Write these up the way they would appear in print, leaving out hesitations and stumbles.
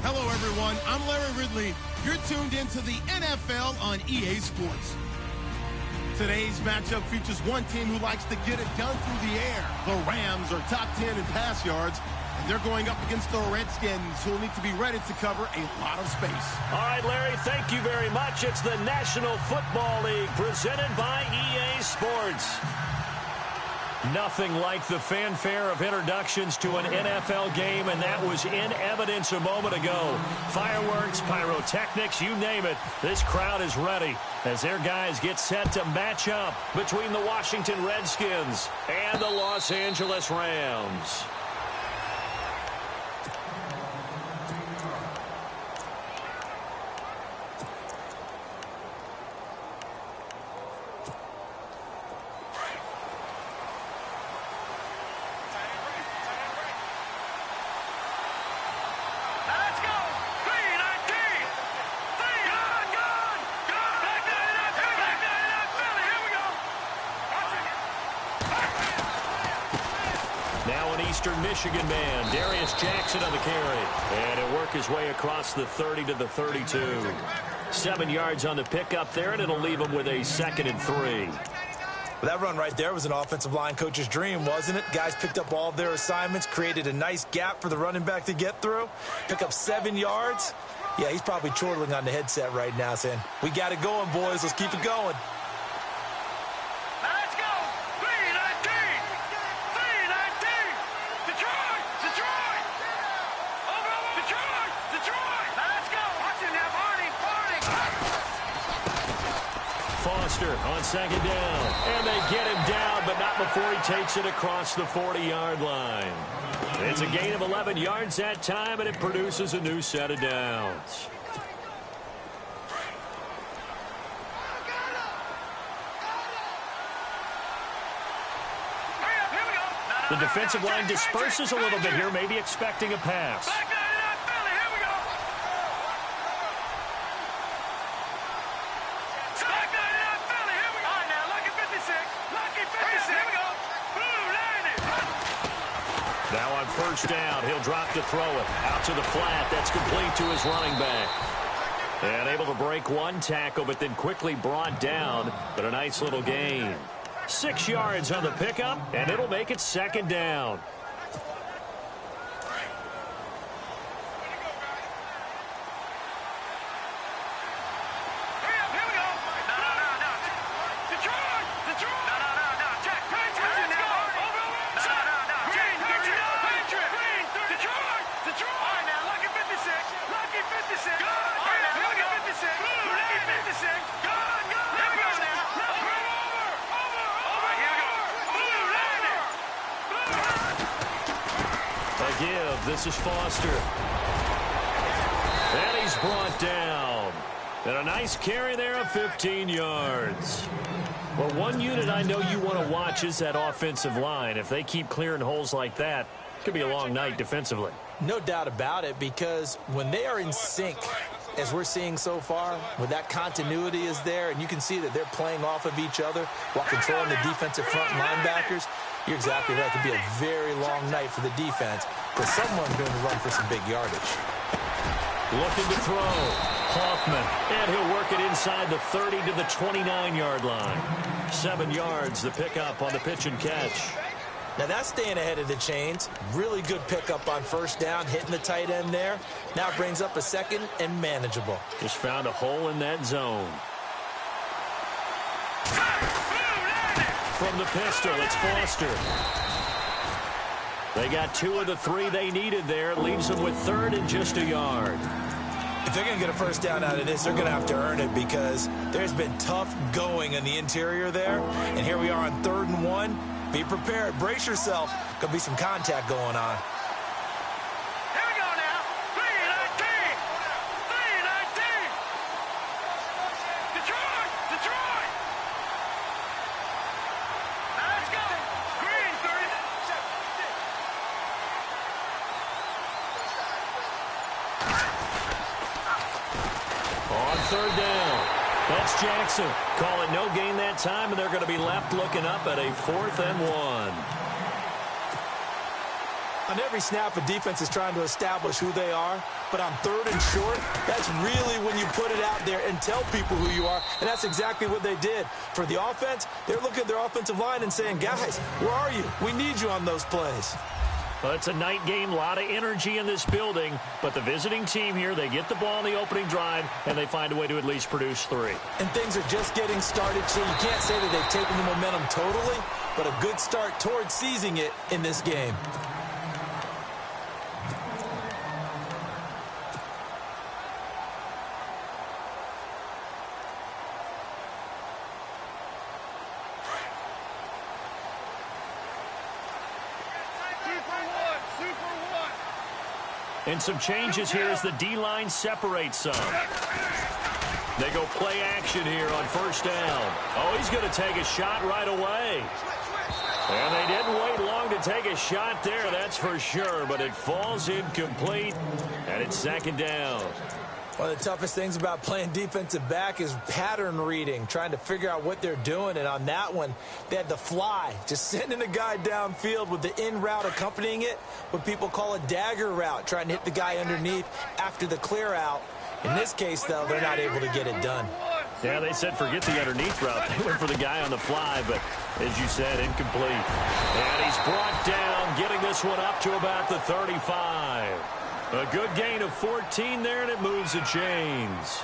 Hello, everyone. I'm Larry Ridley. You're tuned into the NFL on EA Sports. Today's matchup features one team who likes to get it done through the air. The Rams are top 10 in pass yards, and they're going up against the Redskins, who will need to be ready to cover a lot of space. All right, Larry, thank you very much. It's the National Football League presented by EA Sports. Nothing like the fanfare of introductions to an NFL game, and that was in evidence a moment ago. Fireworks, pyrotechnics, you name it. This crowd is ready as their guys get set to match up between the Washington Redskins and the Los Angeles Rams. Eastern Michigan man, Darius Jackson on the carry. And he'll work his way across the 30 to the 32. 7 yards on the pickup there, and it'll leave him with a 2nd and 3. Well, that run right there was an offensive line coach's dream, wasn't it? Guys picked up all of their assignments, created a nice gap for the running back to get through. Pick up 7 yards. Yeah, he's probably chortling on the headset right now saying, we got it going, boys. Let's keep it going. On 2nd down, and they get him down, but not before he takes it across the 40-yard line. It's a gain of 11 yards that time, and it produces a new set of downs. The defensive line disperses a little bit here, maybe expecting a pass. Now on 1st down, he'll drop to throw it. Out to the flat. That's complete to his running back. And able to break one tackle, but then quickly brought down. But a nice little gain. 6 yards on the pickup, and it'll make it 2nd down. This is Foster. And he's brought down. And a nice carry there of 15 yards. Well, one unit I know you want to watch is that offensive line. If they keep clearing holes like that, it could be a long night defensively. No doubt about it, because when they are in sync, as we're seeing so far, when that continuity is there, and you can see that they're playing off of each other while controlling the defensive front linebackers, you're exactly right. It could be a very long night for the defense, because someone's going to run for some big yardage. Looking to throw. Hoffman. And he'll work it inside the 30 to the 29-yard line. 7 yards, the pickup on the pitch and catch. Now that's staying ahead of the chains. Really good pickup on 1st down, hitting the tight end there. Now brings up a 2nd and manageable. Just found a hole in that zone. From the pistol, it's Foster. They got 2 of the 3 they needed there. It leaves them with 3rd and just a yard. If they're going to get a 1st down out of this, they're going to have to earn it, because there's been tough going in the interior there. And here we are on 3rd and 1. Be prepared. Brace yourself. Could be some contact going on. Here we go now. 3-19. 3-19. Detroit. Detroit. Now let's go. Green 30. On 3rd down. That's Jackson. Call it no gain that time, and they're going to be left looking up at a 4th and 1. On every snap, a defense is trying to establish who they are, but on 3rd and short, that's really when you put it out there and tell people who you are, and that's exactly what they did. For the offense, they're looking at their offensive line and saying, guys, where are you? We need you on those plays. Well, it's a night game, a lot of energy in this building, but the visiting team here, they get the ball in the opening drive, and they find a way to at least produce 3. And things are just getting started, so you can't say that they've taken the momentum totally, but a good start towards seizing it in this game. And some changes here as the D-line separates some. They go play action here on 1st down. Oh, he's going to take a shot right away. And they didn't wait long to take a shot there, that's for sure. But it falls incomplete, and it's 2nd down. One of the toughest things about playing defensive back is pattern reading, trying to figure out what they're doing. And on that one, they had the fly, just sending a guy downfield with the in route accompanying it, what people call a dagger route, trying to hit the guy underneath after the clear out. In this case, though, they're not able to get it done. Yeah, they said forget the underneath route. They went for the guy on the fly, but as you said, incomplete. And he's brought down, getting this one up to about the 35. A good gain of 14 there, and it moves the chains.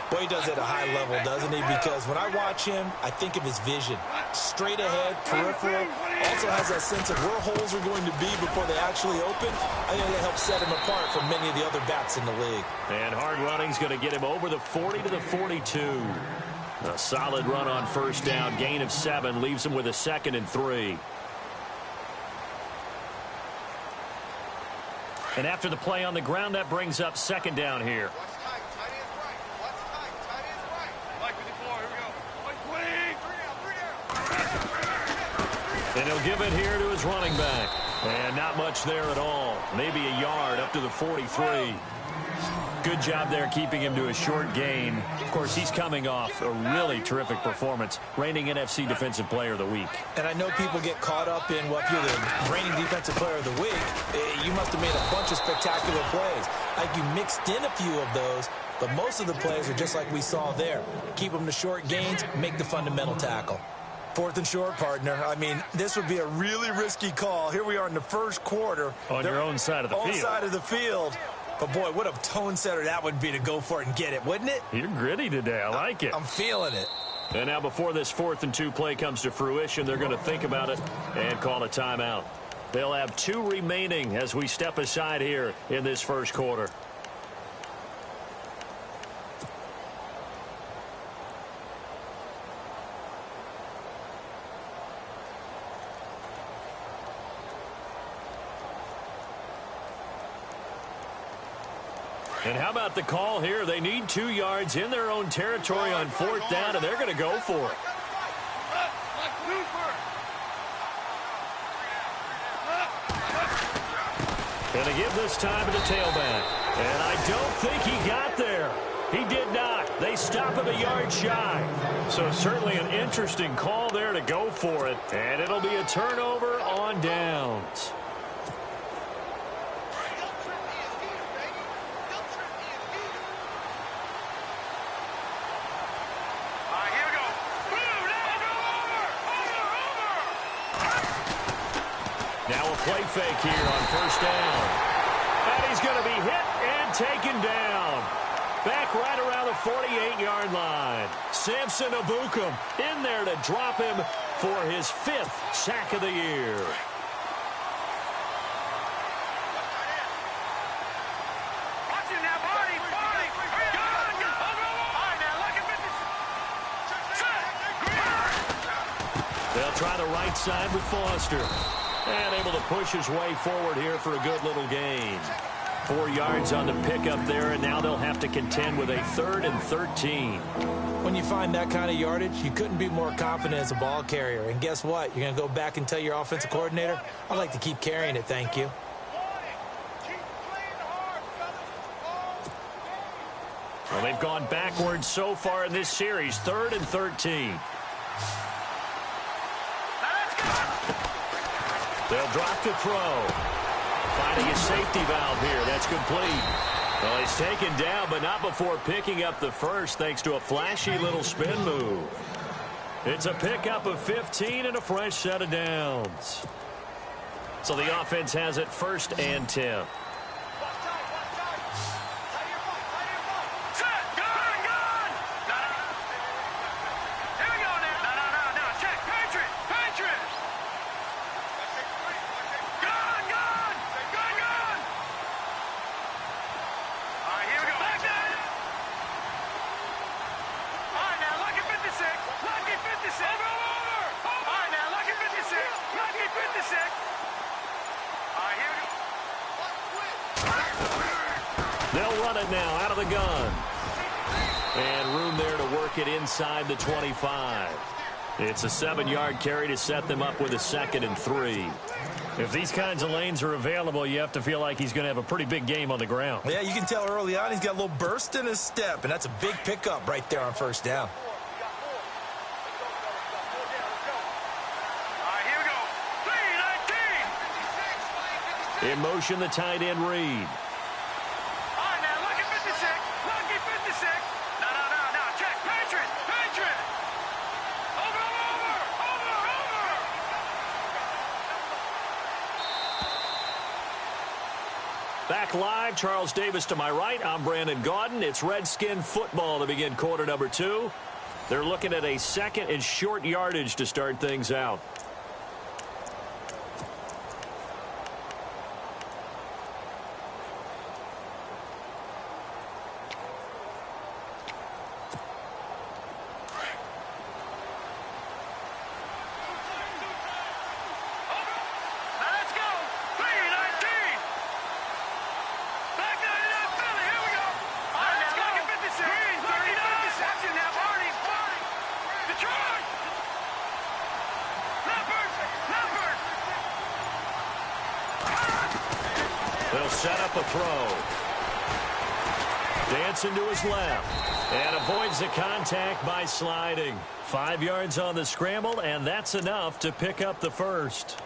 Boy, he does it at a high level, doesn't he? Because when I watch him, I think of his vision. Straight ahead, peripheral. Also has that sense of where holes are going to be before they actually open. I think that helps set him apart from many of the other backs in the league. And hard running's going to get him over the 40 to the 42. A solid run on 1st down. Gain of 7 leaves him with a 2nd and 3. And after the play on the ground, that brings up 2nd down here. And he'll give it here to his running back. And not much there at all. Maybe a yard up to the 43. Good job there keeping him to a short gain. Of course, he's coming off a really terrific performance, reigning NFC Defensive Player of the Week. And I know people get caught up in, well, if you're the reigning Defensive Player of the Week, you must have made a bunch of spectacular plays. Like you mixed in a few of those, but most of the plays are just like we saw there. Keep them to short gains, make the fundamental tackle. 4th and short, partner. I mean, this would be a really risky call. Here we are in the 1st quarter. On your own side of the field. Own side of the field. But, boy, what a tone setter that would be to go for it and get it, wouldn't it? You're gritty today. I like it. I'm feeling it. And now before this 4th and 2 play comes to fruition, they're going to think about it and call a timeout. They'll have 2 remaining as we step aside here in this 1st quarter. And how about the call here? They need 2 yards in their own territory on 4th down, and they're going to go for it. Going to give this time to the tailback. And I don't think he got there. He did not. They stop him a yard shy. So certainly an interesting call there to go for it. And it'll be a turnover on downs. Now a play fake here on 1st down. And he's going to be hit and taken down. Back right around the 48-yard line. Samson Abukum in there to drop him for his 5th sack of the year. They'll try the right side with Foster. And able to push his way forward here for a good little gain. 4 yards on the pickup there, and now they'll have to contend with a 3rd and 13. When you find that kind of yardage, you couldn't be more confident as a ball carrier. And guess what? You're going to go back and tell your offensive coordinator, I'd like to keep carrying it, thank you. Well, they've gone backwards so far in this series. 3rd and 13. They'll drop to throw. finding a safety valve here. That's complete. Well, he's taken down, but not before picking up the first, thanks to a flashy little spin move. It's a pickup of 15 and a fresh set of downs. So the offense has it 1st and 10. They'll run it now out of the gun. And room there to work it inside the 25. It's a 7-yard carry to set them up with a 2nd and 3. If these kinds of lanes are available, you have to feel like he's going to have a pretty big game on the ground. Yeah, you can tell early on he's got a little burst in his step, and that's a big pickup right there on 1st down. In motion, the tight end Reed. Back live, Charles Davis to my right. I'm Brandon Gaudin. It's Redskin football to begin quarter number 2. They're looking at a 2nd and short yardage to start things out. They'll set up a throw. Dancing to his left. And avoids the contact by sliding. 5 yards on the scramble, and that's enough to pick up the first.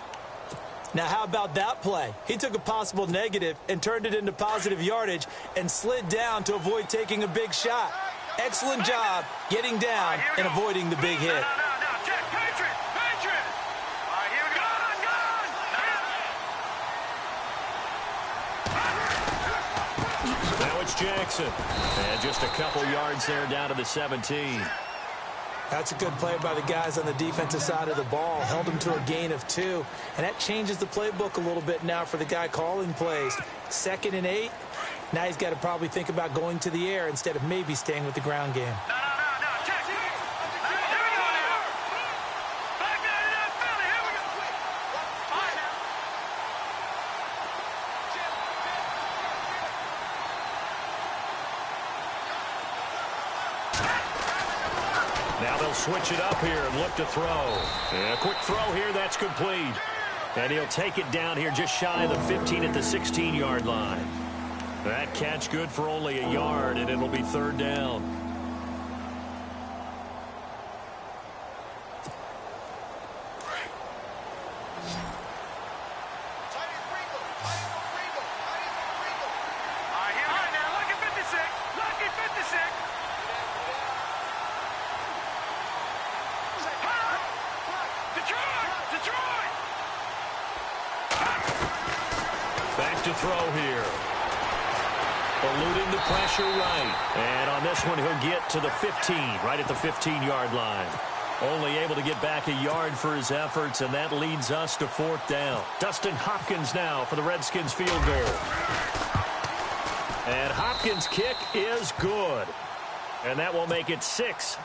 Now, how about that play? He took a possible negative and turned it into positive yardage and slid down to avoid taking a big shot. Excellent job getting down and avoiding the big hit. Jackson. And just a couple yards there down to the 17. That's a good play by the guys on the defensive side of the ball. Held them to a gain of 2. And that changes the playbook a little bit now for the guy calling plays. 2nd and 8. Now he's got to probably think about going to the air instead of maybe staying with the ground game. Now they'll switch it up here and look to throw. And a quick throw here, that's complete. And he'll take it down here just shy of the 15 at the 16-yard line. That catch good for only a yard, and it'll be 3rd down. Back to throw here. Eluding the pressure right. And on this one, he'll get to the 15, right at the 15-yard line. Only able to get back a yard for his efforts, and that leads us to 4th down. Dustin Hopkins now for the Redskins field goal. And Hopkins' kick is good. And that will make it 6-0.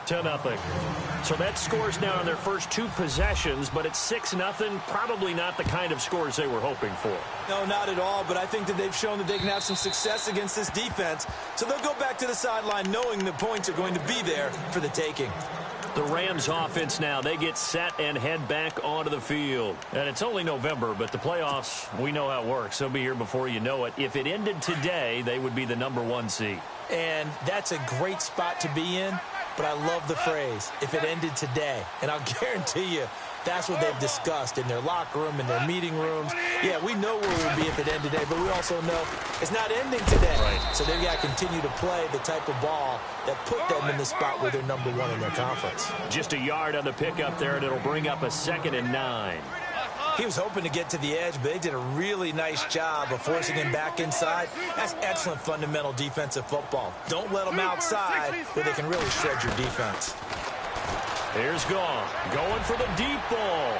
So that scores now on their first 2 possessions, but it's 6-0. Probably not the kind of scores they were hoping for. No, not at all, but I think that they've shown that they can have some success against this defense. So they'll go back to the sideline knowing the points are going to be there for the taking. The Rams offense now, they get set and head back onto the field. And it's only November, but the playoffs, we know how it works. They'll be here before you know it. If it ended today, they would be the #1 seed. And that's a great spot to be in, but I love the phrase, if it ended today. And I'll guarantee you, that's what they've discussed in their locker room, in their meeting rooms. Yeah, we know where we'll be if it ended today, but we also know it's not ending today. Right. So they've got to continue to play the type of ball that put them in the spot where they're number one in their conference. Just a yard on the pickup there, and it'll bring up a 2nd and 9. He was hoping to get to the edge, but they did a really nice job of forcing him back inside. That's excellent fundamental defensive football. Don't let them outside where they can really shred your defense. Here's Goff, going for the deep ball.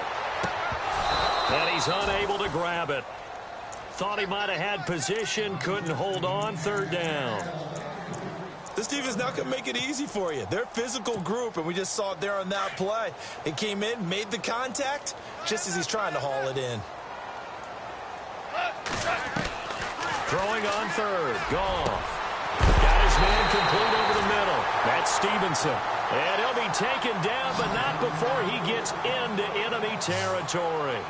And he's unable to grab it. Thought he might have had position, couldn't hold on, 3rd down. This defense is not going to make it easy for you. They're a physical group, and we just saw it there on that play. It came in, made the contact, just as he's trying to haul it in. Throwing on 3rd, Goff. Got his man complete over the middle. That's Stevenson. And he'll be taken down, but not before he gets into enemy territory.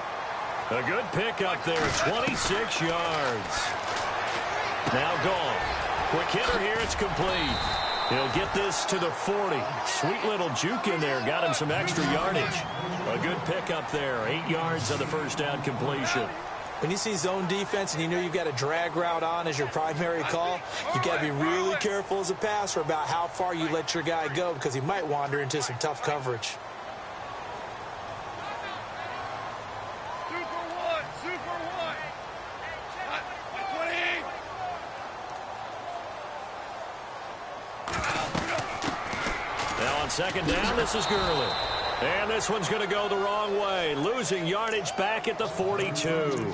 A good pickup there, 26 yards. Now Goff. Quick hitter here, it's complete. He'll get this to the 40. Sweet little juke in there, got him some extra yardage. A good pickup there, 8 yards on the 1st down completion. When you see zone defense and you know you've got a drag route on as your primary call, you've got to be really careful as a passer about how far you let your guy go because he might wander into some tough coverage. Now on 2nd down, this is Gurley. And this one's going to go the wrong way. Losing yardage back at the 42.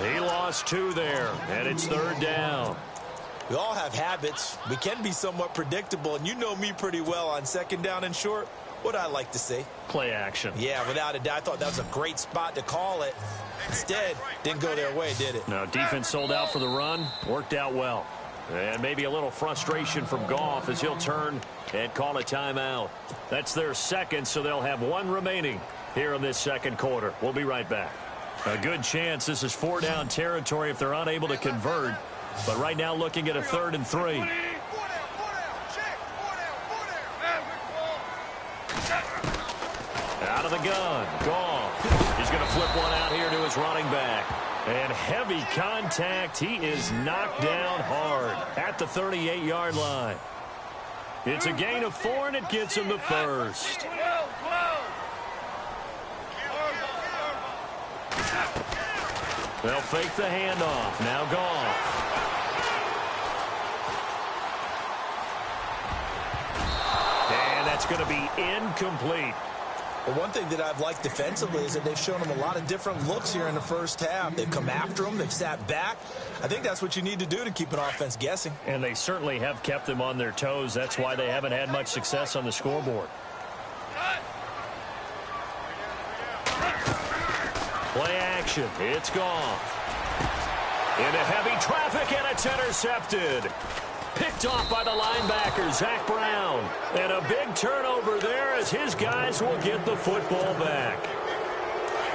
He lost 2 there, and it's 3rd down. We all have habits. We can be somewhat predictable, and you know me pretty well on 2nd down and short. What I like to see. Play action. Yeah, without a doubt. I thought that was a great spot to call it. Instead, didn't go their way, did it? No, defense sold out for the run. Worked out well. And maybe a little frustration from Goff as he'll turn and call a timeout. That's their 2nd, so they'll have 1 remaining here in this 2nd quarter. We'll be right back. A good chance this is 4 down territory if they're unable to convert. But right now looking at a 3rd and 3. Out of the gun. Goff. He's going to flip one out here to his running back. And heavy contact. He is knocked down hard at the 38-yard line. It's a gain of 4, and it gets him the 1st. They'll fake the handoff. Now Goff. And that's going to be incomplete. But one thing that I've liked defensively is that they've shown them a lot of different looks here in the 1st half. They've come after them. They've sat back. I think that's what you need to do to keep an offense guessing. And they certainly have kept them on their toes. That's why they haven't had much success on the scoreboard. Play action. It's Goff. Into heavy traffic, and it's intercepted. Picked off by the linebacker, Zach Brown. And a big turnover there as his guys will get the football back.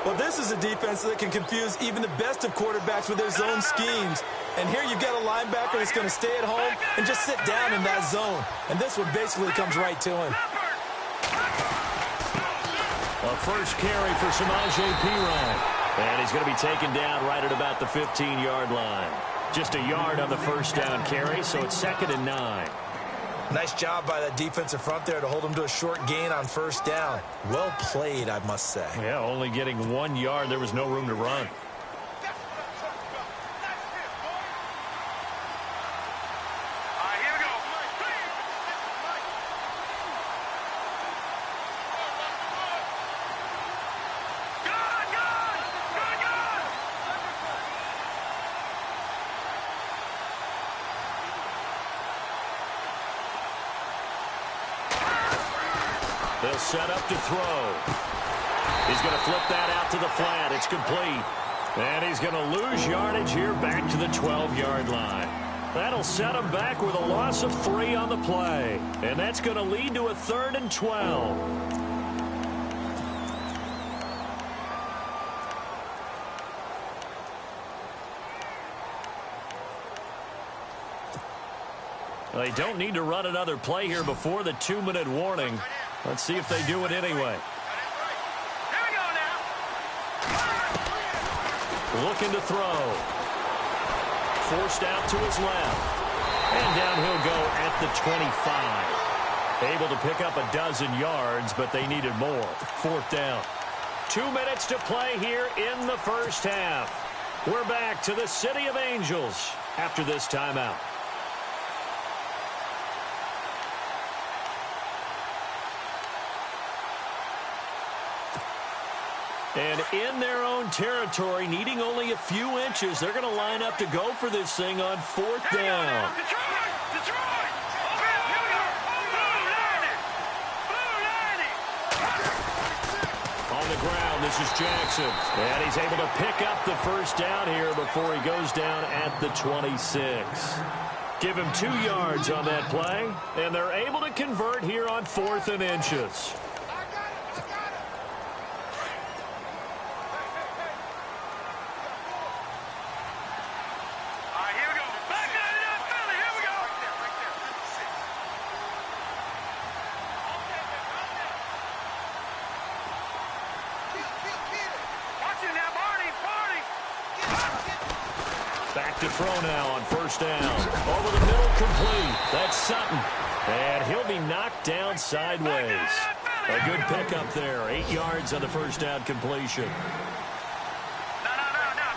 Well, this is a defense that can confuse even the best of quarterbacks with their zone schemes. And here you've got a linebacker that's going to stay at home and just sit down in that zone. And this one basically comes right to him. A first carry for Samaje Perine. And he's going to be taken down right at about the 15-yard line. Just a yard on the 1st down carry, so it's 2nd and 9. Nice job by that defensive front there to hold him to a short gain on 1st down. Well played, I must say. Yeah, only getting 1 yard. There was no room to run. They'll set up to throw. He's going to flip that out to the flat. It's complete. And he's going to lose yardage here back to the 12-yard line. That'll set him back with a loss of 3 on the play. And that's going to lead to a 3rd and 12. They don't need to run another play here before the 2-minute warning. Let's see if they do it anyway. Here we go now. looking to throw. Forced out to his left. And down he'll go at the 25. Able to pick up a dozen yards, but they needed more. 4th down. 2 minutes to play here in the first half. We're back to the City of Angels after this timeout. And in their own territory, needing only a few inches, they're going to line up to go for this thing on 4th down. Detroit! On the ground, this is Jackson. And he's able to pick up the first down here before he goes down at the 26. Give him 2 yards on that play, and they're able to convert here on 4th and inches. Back to throw now on 1st down. Over the middle, complete. That's Sutton. And he'll be knocked down sideways. A good pickup there. 8 yards on the 1st down completion. No.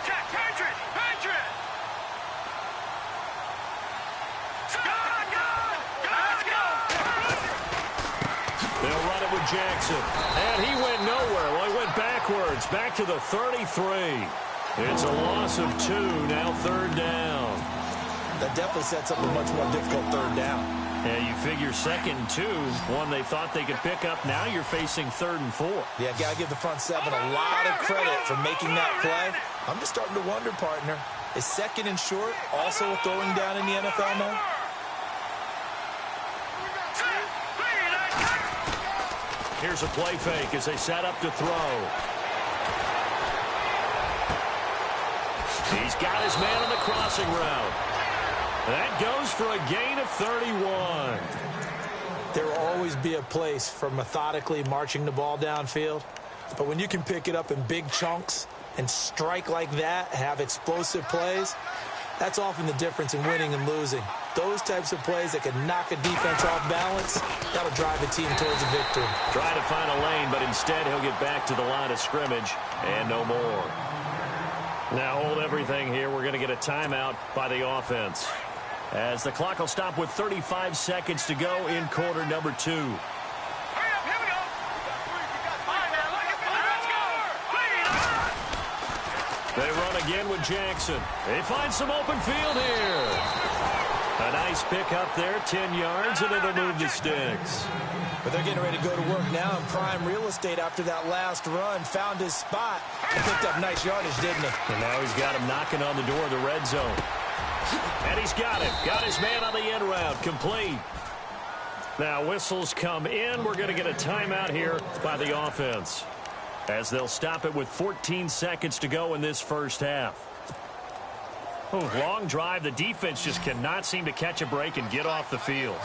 Check. Patriot. Let's go. They'll run it with Jackson. And he went nowhere. Well, he went backwards. Back to the 33. It's a loss of 2, now 3rd down. That definitely sets up a much more difficult 3rd down. Yeah, you figure 2nd and 2, one they thought they could pick up. Now you're facing 3rd and 4. Yeah, got to give the front 7 a lot of credit for making that play. I'm just starting to wonder, partner, is 2nd and short also a throwing down in the NFL now? Here's a play fake as they set up to throw. He's got his man on the crossing route. That goes for a gain of 31. There will always be a place for methodically marching the ball downfield. But when you can pick it up in big chunks and strike like that, have explosive plays, that's often the difference in winning and losing. Those types of plays that can knock a defense off balance, that'll drive a team towards a victory. Try to find a lane, but instead he'll get back to the line of scrimmage and no more. Now hold everything here. We're going to get a timeout by the offense, as the clock will stop with 35 seconds to go in quarter number 2. Hurry up, here we go. All right, man, let's go. They run again with Jackson. They find some open field here. A nice pick up there, 10 yards, and it'll move the sticks. But they're getting ready to go to work now in prime real estate after that last run. Found his spot and picked up nice yardage, didn't he? And now he's got him knocking on the door of the red zone. And he's got it. Got his man on the end route. Complete. Now whistles come in. We're going to get a timeout here by the offense, as they'll stop it with 14 seconds to go in this first half. Oh, long drive. The defense just cannot seem to catch a break and get off the field.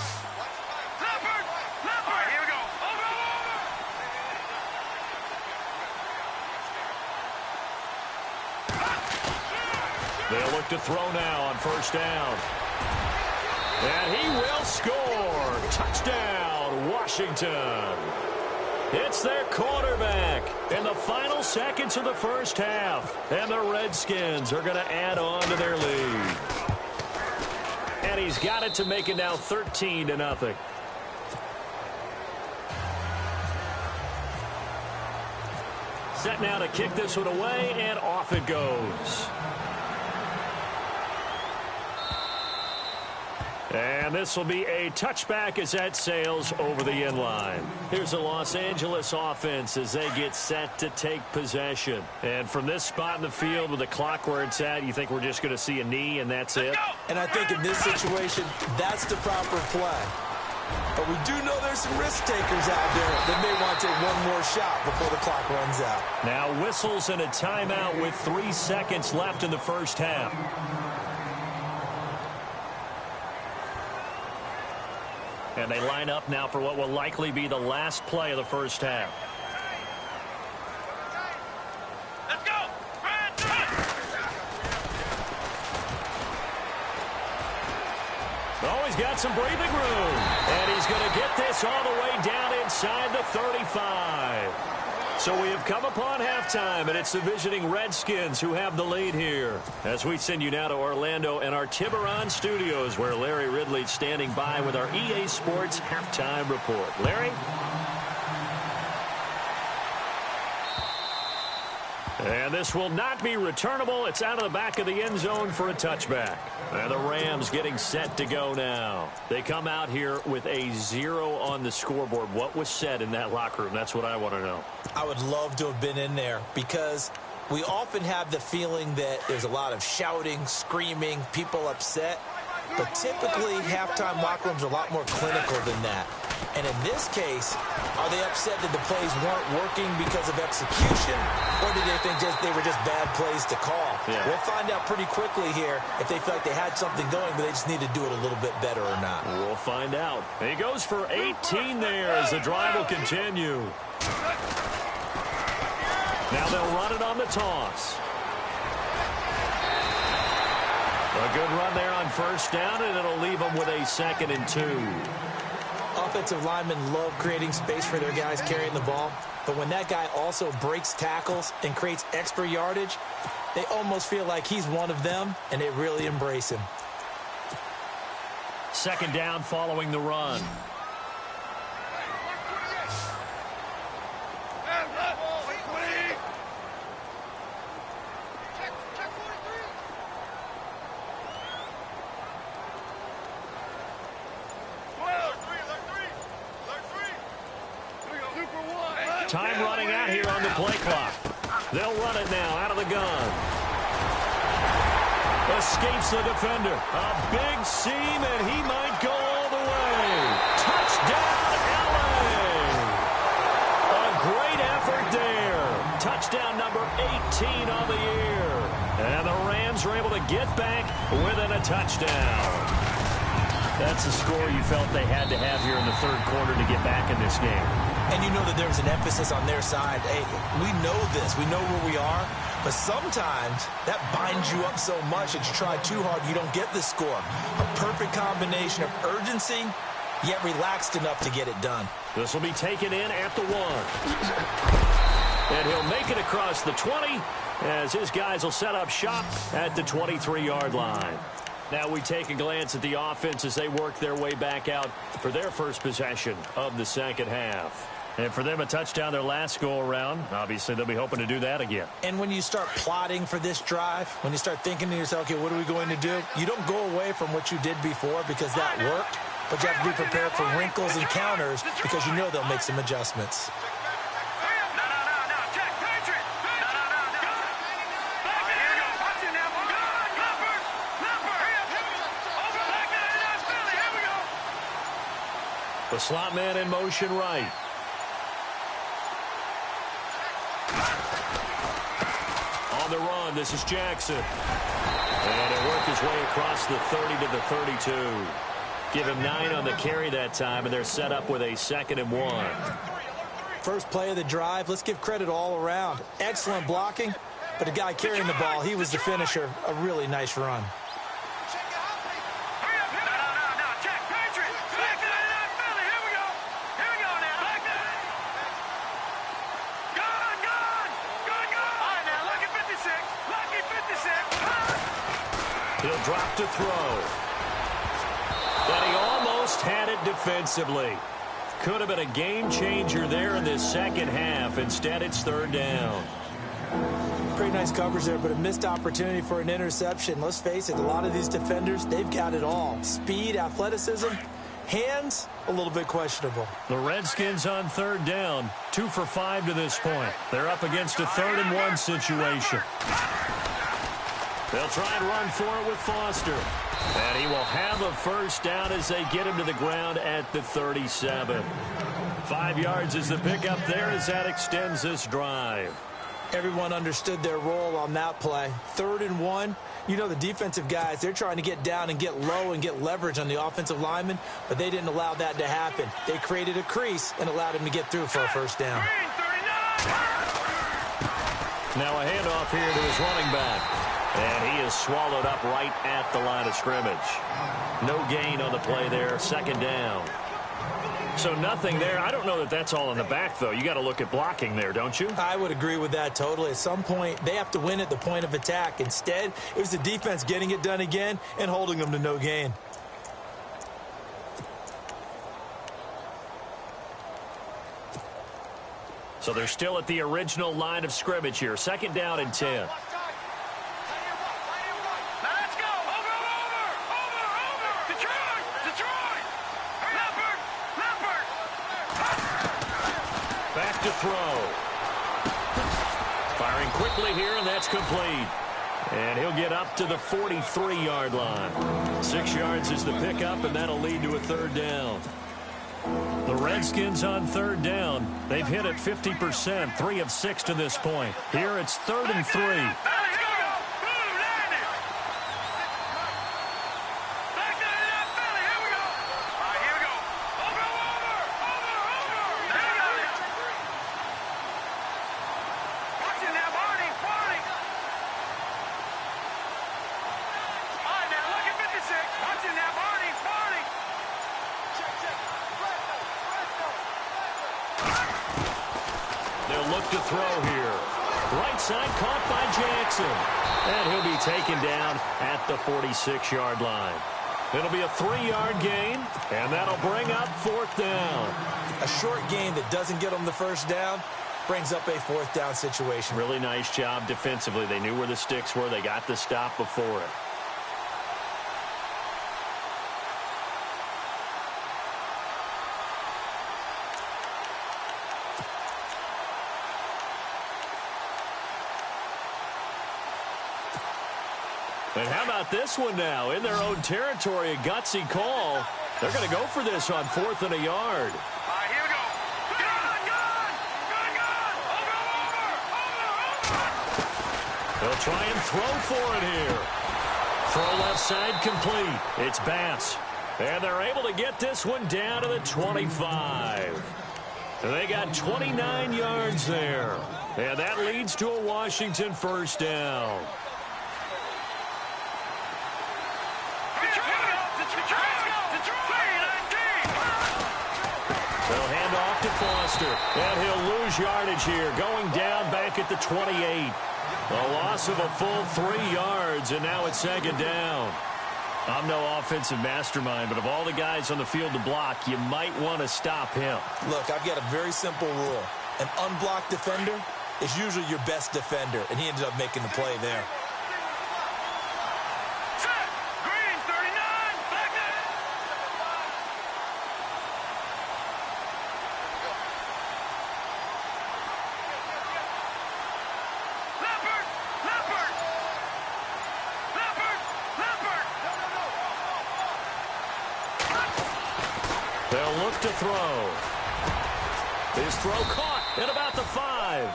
They'll look to throw now on 1st down. And he will score. Touchdown, Washington. It's their quarterback in the final seconds of the first half. And the Redskins are going to add on to their lead. And he's got it to make it now 13-0. Set now to kick this one away, and off it goes. And this will be a touchback as that sails over the end line. Here's the Los Angeles offense as they get set to take possession. And from this spot in the field with the clock where it's at, you think we're just going to see a knee and that's it? And I think in this situation, that's the proper play. But we do know there's some risk takers out there that may want to take one more shot before the clock runs out. Now whistles and a timeout with 3 seconds left in the first half. And they line up now for what will likely be the last play of the first half. Let's go. Oh, he's got some breathing room. And he's going to get this all the way down inside the 35. So we have come upon halftime, and it's the visiting Redskins who have the lead here. As we send you now to Orlando and our Tiburon studios, where Larry Ridley's standing by with our EA Sports halftime report. Larry? And this will not be returnable. It's out of the back of the end zone for a touchback. And the Rams getting set to go now. They come out here with a 0 on the scoreboard. What was said in that locker room? That's what I want to know. I would love to have been in there because we often have the feeling that there's a lot of shouting, screaming, people upset. But typically, halftime locker rooms are a lot more clinical than that. And in this case, are they upset that the plays weren't working because of execution, or do they think they were just bad plays to call? Yeah. We'll find out pretty quickly here if they feel like they had something going, but they just need to do it a little bit better or not. We'll find out. He goes for 18 there as the drive will continue. Now they'll run it on the toss. A good run there on first down, and it'll leave them with a 2nd and 2. Offensive linemen love creating space for their guys carrying the ball, but when that guy also breaks tackles and creates extra yardage, they almost feel like he's one of them, and they really embrace him. 2nd down following the run. Time running out here on the play clock. They'll run it now out of the gun. Escapes the defender. A big seam, and he might go all the way. Touchdown, LA! A great effort there. Touchdown number 18 on the year. And the Rams are able to get back within a touchdown. That's the score you felt they had to have here in the third quarter to get back in this game. And you know that there was an emphasis on their side. Hey, we know this. We know where we are. But sometimes that binds you up so much that you try too hard, you don't get the score. A perfect combination of urgency, yet relaxed enough to get it done. This will be taken in at the 1. And he'll make it across the 20 as his guys will set up shop at the 23-yard line. Now we take a glance at the offense as they work their way back out for their first possession of the second half. And for them, a touchdown their last go-around. Obviously, they'll be hoping to do that again. And when you start plotting for this drive, when you start thinking to yourself, okay, what are we going to do? You don't go away from what you did before because that worked, but you have to be prepared for wrinkles and counters because you know they'll make some adjustments. The slot man in motion right. On the run, this is Jackson. And he'll work his way across the 30 to the 32. Give him 9 on the carry that time, and they're set up with a 2nd and 1. First play of the drive, let's give credit all around. Excellent blocking, but the guy carrying the ball, he was the finisher. A really nice run. He'll drop to throw. But he almost had it defensively. Could have been a game changer there in this second half. Instead, it's 3rd down. Pretty nice coverage there, but a missed opportunity for an interception. Let's face it, a lot of these defenders, they've got it all. Speed, athleticism, hands, a little bit questionable. The Redskins on 3rd down, 2 for 5 to this point. They're up against a 3rd and 1 situation. They'll try and run for it with Foster. And he will have a first down as they get him to the ground at the 37. 5 yards is the pickup there as that extends this drive. Everyone understood their role on that play. 3rd and 1. You know the defensive guys, they're trying to get down and get low and get leverage on the offensive lineman, but they didn't allow that to happen. They created a crease and allowed him to get through for a first down. Now a handoff here to his running back. And he is swallowed up right at the line of scrimmage. No gain on the play there, second down. So nothing there. I don't know that that's all in the back, though. You got to look at blocking there, don't you? I would agree with that totally. At some point, they have to win at the point of attack. Instead, it was the defense getting it done again and holding them to no gain. So they're still at the original line of scrimmage here. Second down and 10. Back to throw. Firing quickly here, and that's complete. And he'll get up to the 43-yard line. 6 yards is the pickup, and that'll lead to a third down. The Redskins on third down. They've hit it 50%, 3 of 6 to this point. Here it's 3rd and 3. To throw here. Right side caught by Jackson. And he'll be taken down at the 46-yard line. It'll be a 3-yard gain, and that'll bring up 4th down. A short gain that doesn't get them the first down brings up a 4th down situation. Really nice job defensively. They knew where the sticks were. They got the stop before it. And how about this one now? In their own territory, a gutsy call. They're going to go for this on 4th and a yard. All right, here we go. Over. They'll try and throw for it here. Throw left side complete. It's Bass. And they're able to get this one down to the 25. They got 29 yards there. And that leads to a Washington first down. They'll hand off to Foster, and he'll lose yardage here, going down back at the 28. A loss of a full 3 yards, and now it's second down. I'm no offensive mastermind, but of all the guys on the field to block, you might want to stop him. Look, I've got a very simple rule. An unblocked defender is usually your best defender, and he ended up making the play there. They'll look to throw. His throw caught at about the 5.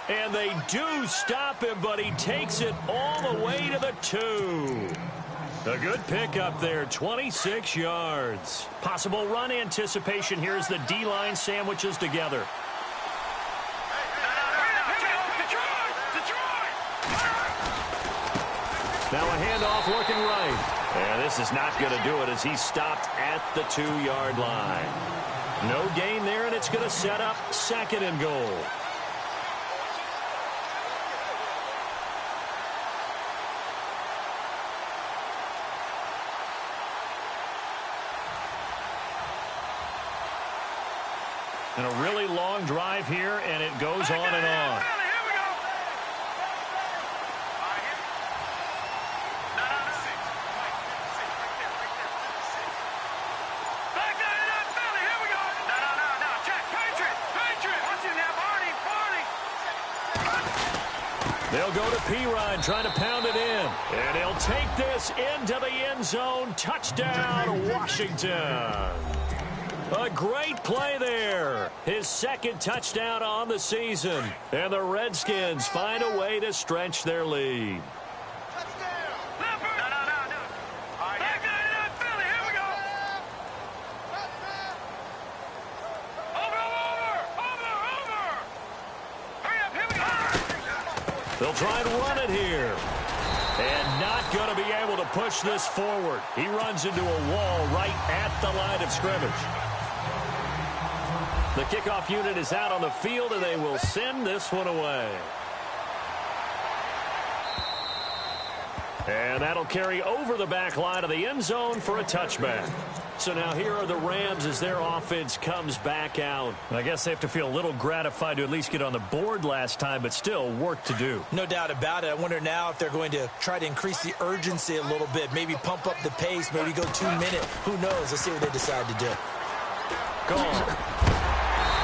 And they do stop him, but he takes it all the way to the 2. A good pickup there, 26 yards. Possible run anticipation here as the D-line sandwiches together. Now a handoff working right. And this is not going to do it as he's stopped at the 2-yard line. No gain there, and it's going to set up 2nd and goal. And a really long drive here, and it goes on and on. They'll go to P-Rod, trying to pound it in. And he'll take this into the end zone. Touchdown, Washington. A great play there. His 2nd touchdown on the season. And the Redskins find a way to stretch their lead. They'll try and run it here. And not going to be able to push this forward. He runs into a wall right at the line of scrimmage. The kickoff unit is out on the field, and they will send this one away. And that'll carry over the back line of the end zone for a touchback. So now here are the Rams as their offense comes back out. I guess they have to feel a little gratified to at least get on the board last time, but still work to do. No doubt about it. I wonder now if they're going to try to increase the urgency a little bit, maybe pump up the pace, maybe go 2 minute. Who knows? Let's see what they decide to do. Gone.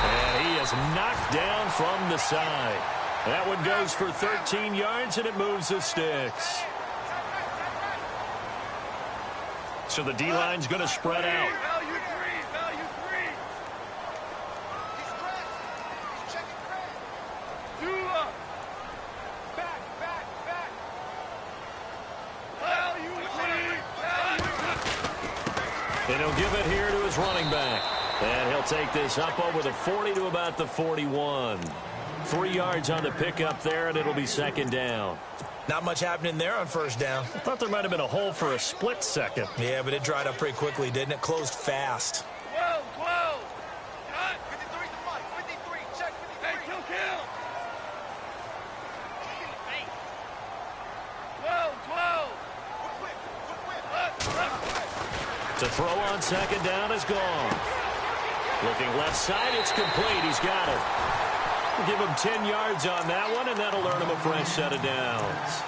And he is knocked down from the side. That one goes for 13 yards, and it moves the sticks. So the D-line's going to spread out. Value three. He's checking Craig. Dula. Back. Value three. And he'll give it here to his running back. And he'll take this up over the 40 to about the 41. 3 yards on the pickup there, and it'll be second down. Not much happening there on first down. I thought there might have been a hole for a split second. Yeah, but it dried up pretty quickly, didn't it? Closed fast. 12. Cut. 53 to Mike. 53. Check 53. Hey, kill. 12. To throw on second down is gone. Looking left side, it's complete. He's got it. We'll give him 10 yards on that one, and that'll earn him a fresh set of downs.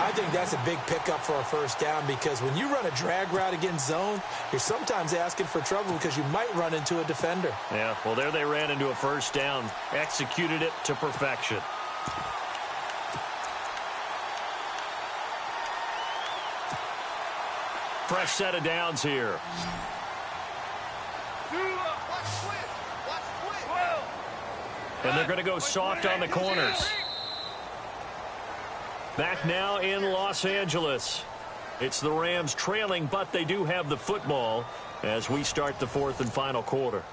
I think that's a big pickup for a first down because when you run a drag route against zone, you're sometimes asking for trouble because you might run into a defender. Yeah, well, there they ran into a first down. Executed it to perfection. Fresh set of downs here. And they're going to go soft on the corners. Back now in Los Angeles. It's the Rams trailing, but they do have the football as we start the fourth and final quarter.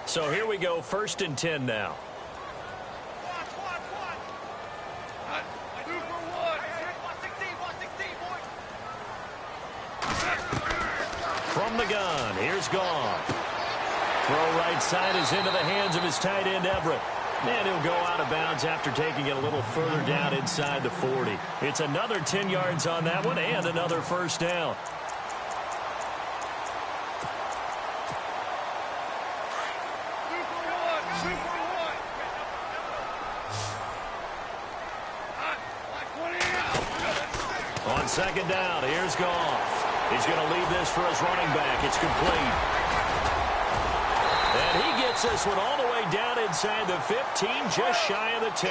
So here we go, 1st and 10 now. Watch. 2 for 1. From the gun, here's Goff. Throw right side is into the hands of his tight end, Everett. And he'll go out of bounds after taking it a little further down inside the 40. It's another 10 yards on that one and another first down. On second down, here's Goff. He's going to leave this for his running back. It's complete. And he gets this one all the way down inside the 15, just shy of the 10.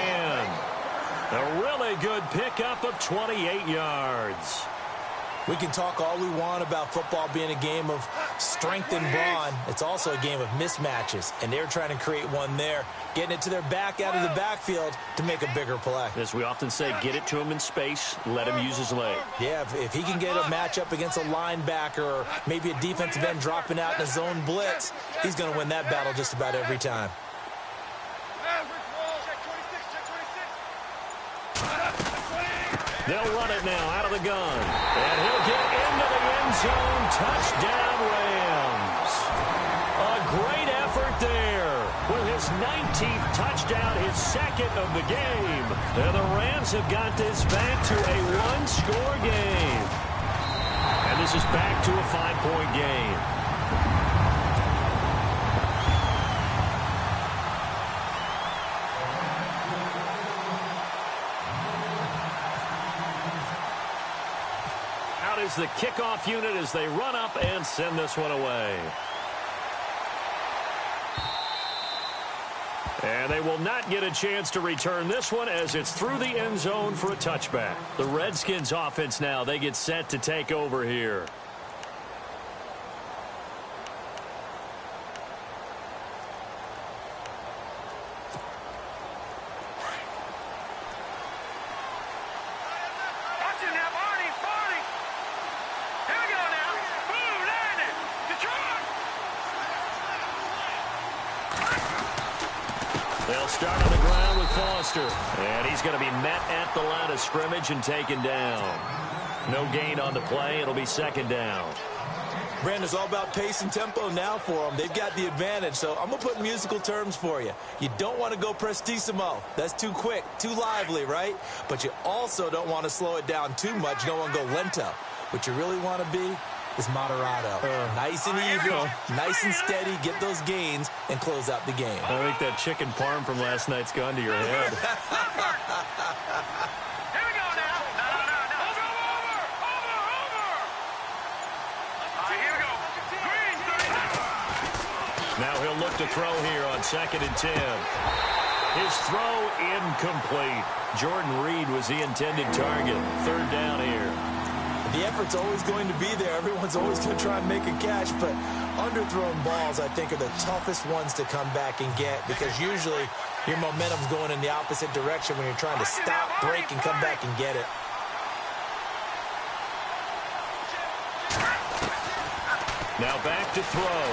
A really good pickup of 28 yards. We can talk all we want about football being a game of strength and brawn. It's also a game of mismatches, and they're trying to create one there, getting it to their back out of the backfield to make a bigger play. As we often say, get it to him in space, let him use his leg. Yeah, if he can get a matchup against a linebacker or maybe a defensive end dropping out in a zone blitz, he's going to win that battle just about every time. They'll run it now out of the gun. And he'll get into the end zone. Touchdown, Rams. A great effort there with his 19th touchdown, his second of the game. And the Rams have got this back to a one-score game. And this is back to a 5-point game. Is the kickoff unit as they run up and send this one away. And they will not get a chance to return this one as it's through the end zone for a touchback. The Redskins offense now, they get set to take over here. start on the ground with Foster. And he's going to be met at the line of scrimmage and taken down. No gain on the play. It'll be second down. Brandon, it's all about pace and tempo now for them. They've got the advantage, so I'm going to put musical terms for you. You don't want to go prestissimo. That's too quick, too lively, right? But you also don't want to slow it down too much. You don't want to go lento. What you really want to be is moderato. Nice and even, nice and steady, get those gains, and close out the game. I think that chicken parm from last night's gone to your head. Here we go now. No. Over. Here we go. Green, 30. Now he'll look to throw here on 2nd and 10. His throw incomplete. Jordan Reed was the intended target. 3rd down here. The effort's always going to be there. Everyone's always going to try and make a catch, but underthrown balls, I think, are the toughest ones to come back and get because usually your momentum's going in the opposite direction when you're trying to stop, break, and come back and get it. Now back to throw.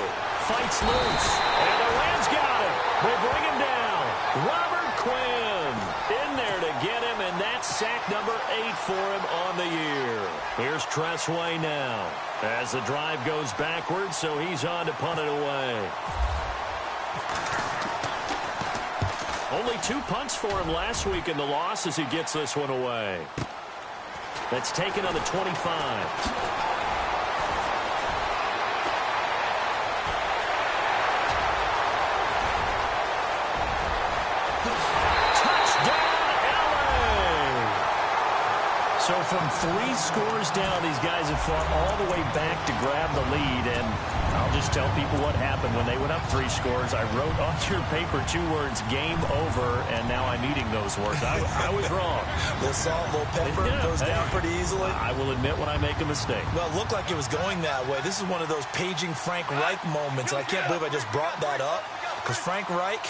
Fights loose. And the Rams got him. They bring him down. Robert Quinn in there to get him, and that's sack number 8 for him on the year. Here's Tressway now as the drive goes backwards, so he's on to punt it away. Only 2 punts for him last week in the loss as he gets this one away. That's taken on the 25. So from 3 scores down, these guys have fought all the way back to grab the lead. And I'll just tell people what happened when they went up 3 scores. I wrote on your paper 2 words, game over, and now I'm eating those words. I was wrong. A little salt, a little pepper, goes down pretty easily. I will admit when I make a mistake. Well, it looked like it was going that way. This is one of those paging Frank Reich moments, and I can't believe I just brought that up. Because Frank Reich,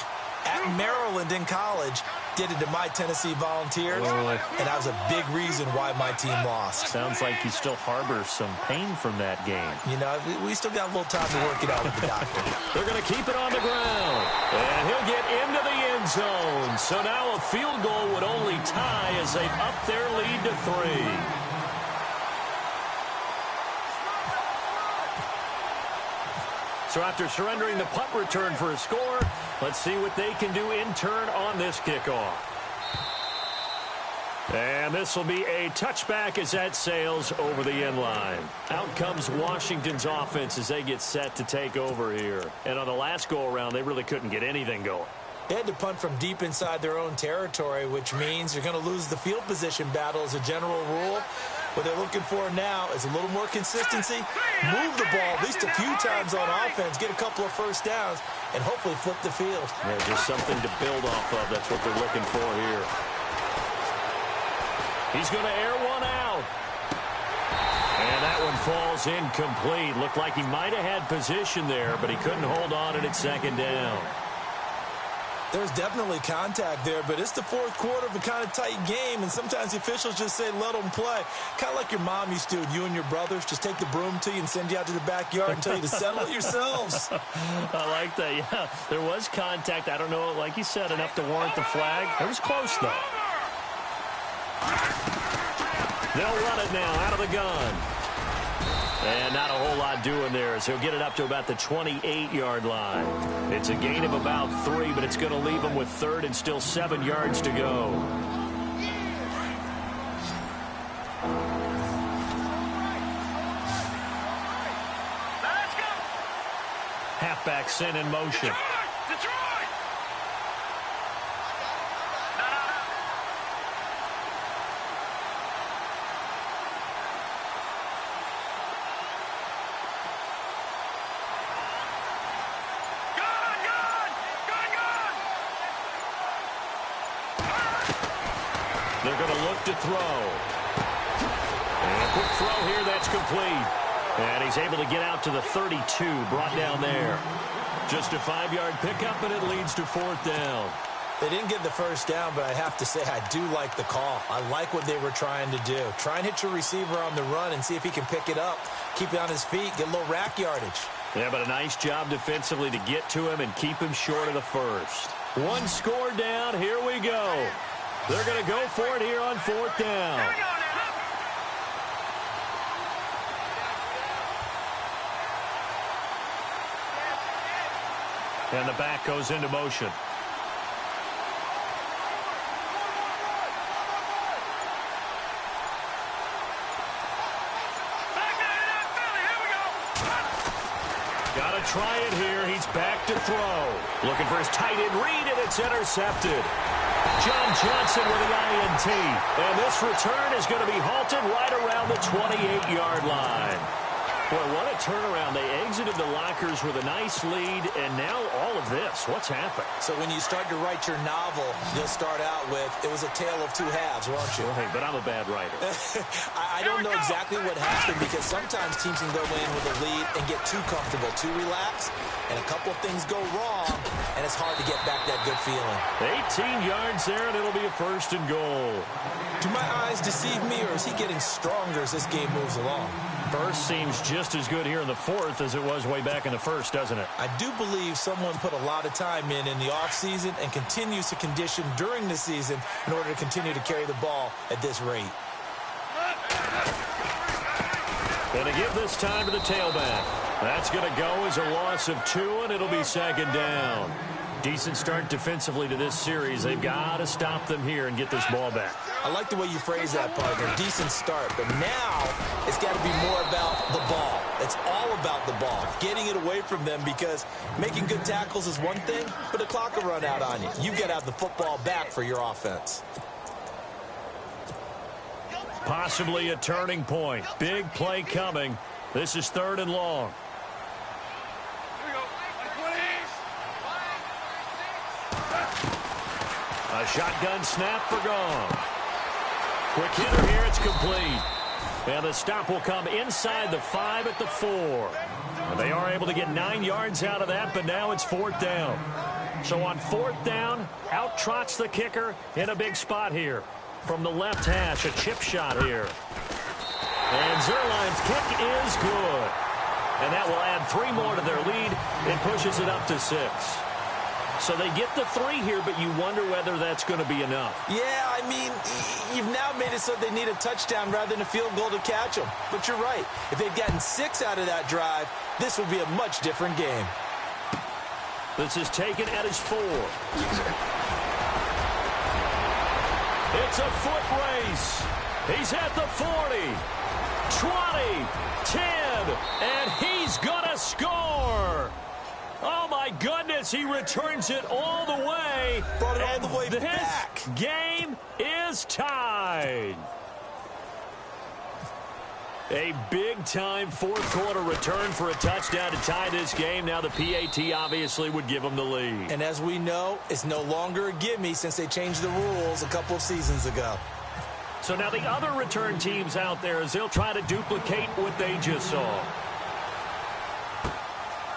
at Maryland in college, did it to my Tennessee Volunteers, and that was a big reason why my team lost. Sounds like you still harbor some pain from that game. You know, we still got a little time to work it out with the doctor. They're going to keep it on the ground, and he'll get into the end zone. So now a field goal would only tie as they up their lead to 3. So after surrendering the punt return for a score, let's see what they can do in turn on this kickoff. And this will be a touchback as that sails over the end line. Out comes Washington's offense as they get set to take over here. And on the last go-around, they really couldn't get anything going. They had to punt from deep inside their own territory, which means you're going to lose the field position battle as a general rule. What they're looking for now is a little more consistency, move the ball at least a few times on offense, get a couple of first downs, and hopefully flip the field. Yeah, just something to build off of. That's what they're looking for here. He's going to air one out. And that one falls incomplete. Looked like he might have had position there, but he couldn't hold on and it's 2nd down. There's definitely contact there, but it's the 4th quarter of a kind of tight game, and sometimes the officials just say, let them play. Kind of like your mom used to with you and your brothers. Just take the broom to you and send you out to the backyard and tell you to settle it yourselves. I like that, yeah. There was contact. I don't know, like you said, enough to warrant the flag. It was close, though. They'll run it now out of the gun. And not a whole lot doing there as he'll get it up to about the 28-yard line. It's a gain of about 3, but it's going to leave him with 3rd and still 7 yards to go. Halfback sent in motion. Detroit! They're going to look to throw. And a quick throw here, that's complete. And he's able to get out to the 32, brought down there. Just a 5-yard pickup, and it leads to 4th down. They didn't get the first down, but I have to say I do like the call. I like what they were trying to do. Try and hit your receiver on the run and see if he can pick it up. Keep it on his feet, get a little rack yardage. Yeah, but a nice job defensively to get to him and keep him short of the first. One score down. Here we go. They're going to go for it here on 4th down. And the back goes into motion. Got to try it here. He's back to throw. Looking for his tight end read, and it's intercepted. John Johnson with the INT. And this return is going to be halted right around the 28-yard line. Boy, what a turnaround. They exited the lockers with a nice lead, and now all of this. What's happened? So when you start to write your novel, you'll start out with, it was a tale of two halves, won't you? Well, hey, but I'm a bad writer. I don't know exactly what happened, because sometimes teams can go in with a lead and get too comfortable, too relaxed, and a couple of things go wrong, and it's hard to get back that good feeling. 18 yards there, and it'll be a 1st and goal. Do my eyes deceive me, or is he getting stronger as this game moves along? Burst seems just as good here in the 4th as it was way back in the 1st, doesn't it? I do believe someone put a lot of time in the offseason and continues to condition during the season in order to continue to carry the ball at this rate. Going to give this time to the tailback. That's going to go as a loss of 2, and it'll be 2nd down. Decent start defensively to this series. They've got to stop them here and get this ball back. I like the way you phrase that, partner. Decent start. But now it's got to be more about the ball. It's all about the ball. Getting it away from them, because making good tackles is one thing, but the clock will run out on you. You've got to have the football back for your offense. Possibly a turning point. Big play coming. This is 3rd and long. A shotgun snap for gone. Quick hitter here. It's complete. And the stop will come inside the 5 at the 4. And they are able to get 9 yards out of that, but now it's 4th down. So on 4th down, out trots the kicker in a big spot here. From the left hash, a chip shot here. And Zerline's kick is good. And that will add 3 more to their lead. It pushes it up to 6. So they get the 3 here, but you wonder whether that's going to be enough. Yeah, I mean, you've now made it so they need a touchdown rather than a field goal to catch them. But you're right. If they'd gotten 6 out of that drive, this would be a much different game. This is taken at his 4. It's a foot race. He's at the 40, 20, 10, and he's going to score. Oh, my goodness, he returns it all the way. Brought it all the way back. This game is tied. A big-time 4th quarter return for a touchdown to tie this game. Now the PAT obviously would give them the lead. And as we know, it's no longer a gimme since they changed the rules a couple of seasons ago. So now the other return teams out there, as they'll try to duplicate what they just saw.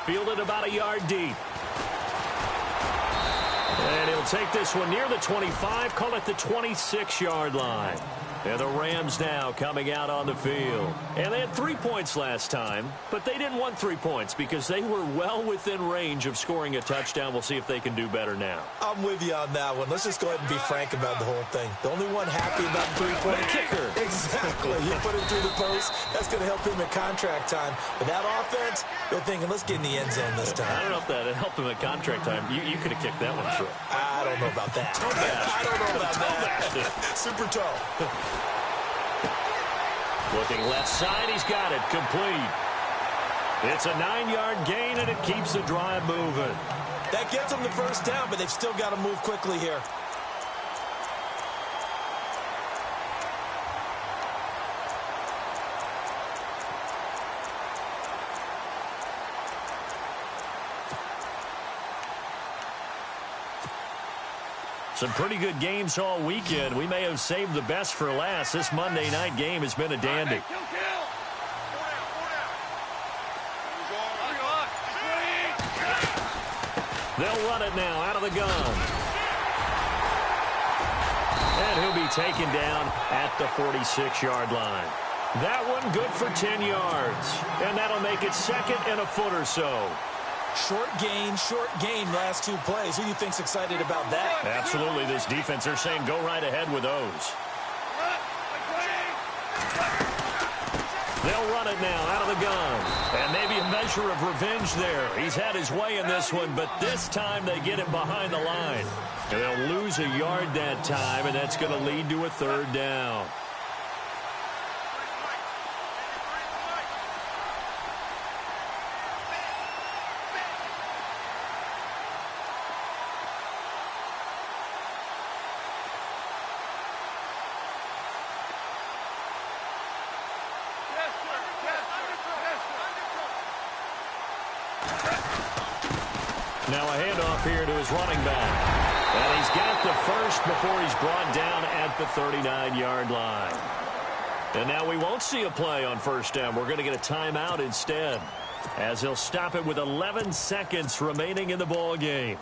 Fielded about a yard deep. And he'll take this one near the 25, call it the 26-yard line. And the Rams now coming out on the field. And they had 3 points last time, but they didn't want 3 points because they were well within range of scoring a touchdown. We'll see if they can do better now. I'm with you on that one. Let's just go ahead and be frank about the whole thing. The only one happy about the 3-point kicker. Exactly. You put him through the post. That's going to help him at contract time. But that offense, they're thinking, let's get in the end zone this time. I don't know if that helped him at contract time. You could have kicked that one through. I don't know about that. I don't know about that. Super toe. Looking left side, he's got it, complete. It's a 9-yard gain, and it keeps the drive moving. That gets them the first down, but they've still got to move quickly here. Some pretty good games all weekend. We may have saved the best for last. This Monday night game has been a dandy. They'll run it now out of the gun. And he'll be taken down at the 46-yard line. That one good for 10 yards. And that'll make it 2nd and a foot or so. Short gain last 2 plays. Who do you think's excited about that? Absolutely, this defense, they're saying go right ahead with those. They'll run it now out of the gun. And maybe a measure of revenge there. He's had his way in this one, but this time they get him behind the line. And they'll lose a yard that time, and that's going to lead to a 3rd down. Now a handoff here to his running back. And he's got the first before he's brought down at the 39-yard line. And now we won't see a play on 1st down. We're going to get a timeout instead, as he'll stop it with 11 seconds remaining in the ball game.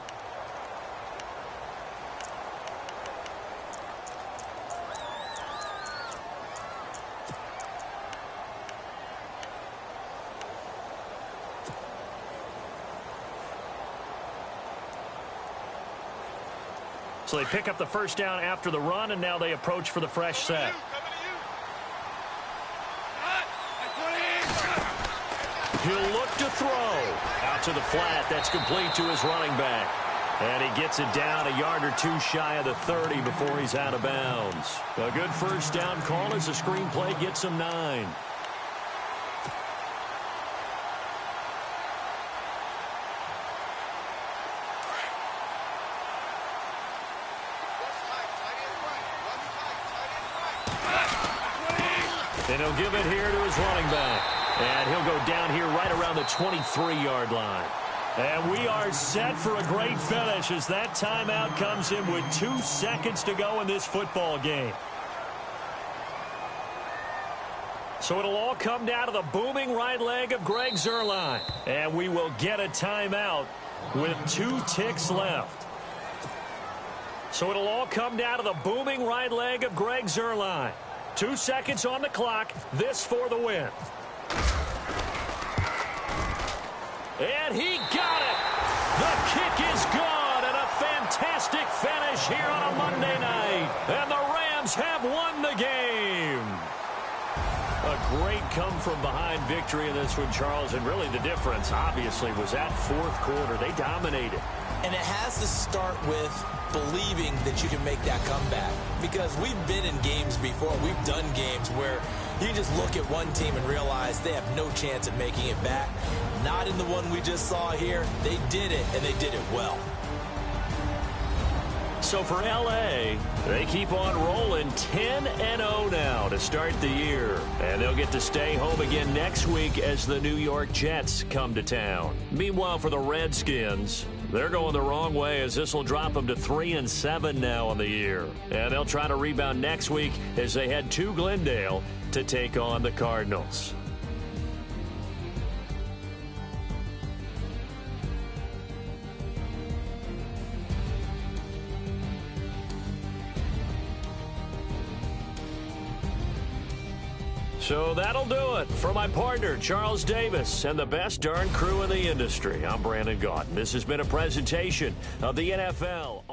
So they pick up the 1st down after the run, and now they approach for the fresh set. He'll look to throw. Out to the flat. That's complete to his running back. And he gets it down a yard or 2 shy of the 30 before he's out of bounds. A good 1st down call as the screenplay gets him 9. And he'll give it here to his running back. And he'll go down here right around the 23-yard line. And we are set for a great finish as that timeout comes in with 2 seconds to go in this football game. So it'll all come down to the booming right leg of Greg Zuerlein. And we will get a timeout with 2 ticks left. So it'll all come down to the booming right leg of Greg Zuerlein. 2 seconds on the clock. This for the win. And he got it. The kick is gone, and a fantastic finish here on a Monday night. And the Rams have won the game. A great come-from-behind victory in this one, Charles. And really the difference, obviously, was that 4th quarter. They dominated. And it has to start with believing that you can make that comeback. Because we've been in games before. We've done games where you just look at one team and realize they have no chance of making it back. Not in the one we just saw here. They did it, and they did it well. So for L.A., they keep on rolling 10-0 now to start the year. And they'll get to stay home again next week as the New York Jets come to town. Meanwhile, for the Redskins, they're going the wrong way as this will drop them to 3-7 now on the year. And they'll try to rebound next week as they head to Glendale to take on the Cardinals. So that'll do it. For my partner, Charles Davis, and the best darn crew in the industry, I'm Brandon Gaudin. This has been a presentation of the NFL.